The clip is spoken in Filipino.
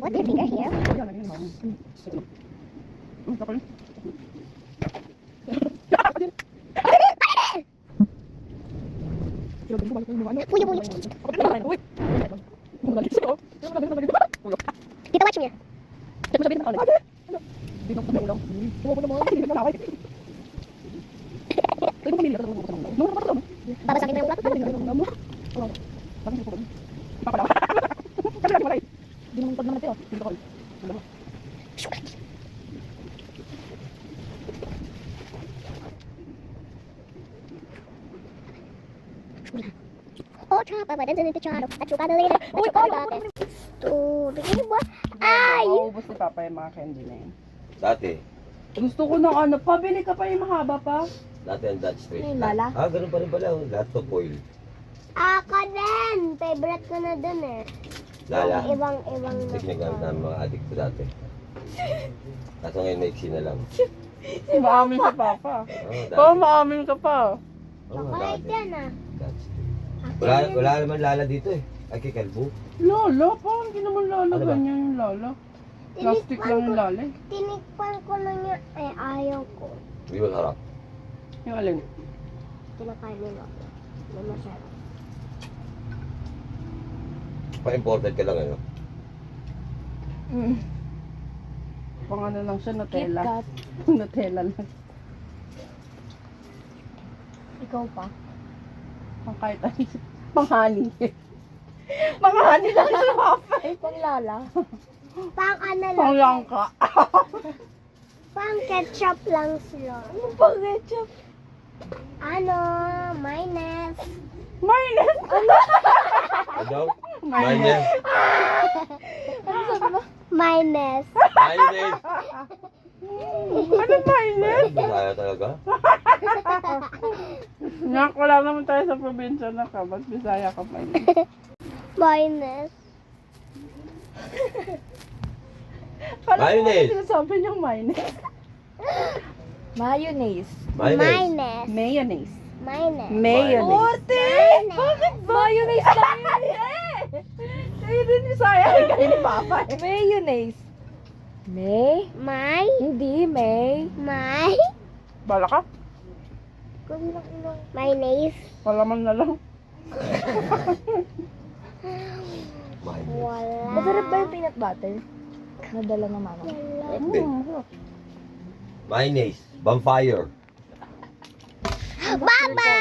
What's your finger here? Puyo, puyo. Tita, watch me. Babasagin mo yung plato. Otra papadan sa charo at sukada later. Uy, to bigyan mo. Ay! Maubos ni Papa yung mga candy na yun. Dati. Gusto ko ng ano, pabili ka pa yung mahaba pa. Dati ang Dutch Street. Ay, lala. Ah, ganun pa rin pala. Lahat to foil. Ako din! Favorite ko na dun eh. Lala. Ibang Sige, nagamit namin mga addict ko dati. Kaso ngayon may iksi na lang. Maamin si Papa. Oh, Oo, maamin ka pa. chocolate dati. yan ah. Dutch Street. Wala naman Lala dito eh. Ay, kay Kalbo. Lala, parang hindi naman Lala Ano ba? ganyan yung Lala. Plastic lang yung Lala eh. Tinikpan ko lang yan. Ay, ayaw ko. Hindi masarap. Yung alin? Kinakain nila. May masarap. Pa-imported ka lang ano. Pang ano lang siya, Nutella. Nutella lang. Ikaw pa? Pang kahit ano. Pang honey. Pang honey lang siya, Papa eh. Pang lala? Pang ano lang? Pang langka. Pang ketchup lang sila. Ano pang ketchup? Ano? Mayonnaise. Mayonnaise. Ano? Mayonnaise. Ano sabi mo? Mayonnaise. Mayonnaise! Ano mayonnaise? Bisaya talaga? Ngayon, wala naman tayo sa probinsya na ka. Ba't Bisaya ka pa yun? Mayonnaise. Mayonnaise. Sinasabi niyo mayonnaise. Mayonnaise. Mayonnaise. Mayonnaise. Mayonnaise. Mayonnaise. Mayonnaise. Mayonnaise tayo eh! Kayo din Bisaya. Kayo ni Papa eh. Mayonnaise. May? May? Hindi, May. May? Bala ka? Mayonnaise. Wala man na lang. Mayonnaise. Wala. Masarap ba yung peanut butter? Nadala ng mama. Hindi. Mayonnaise. Bonfire. Baba!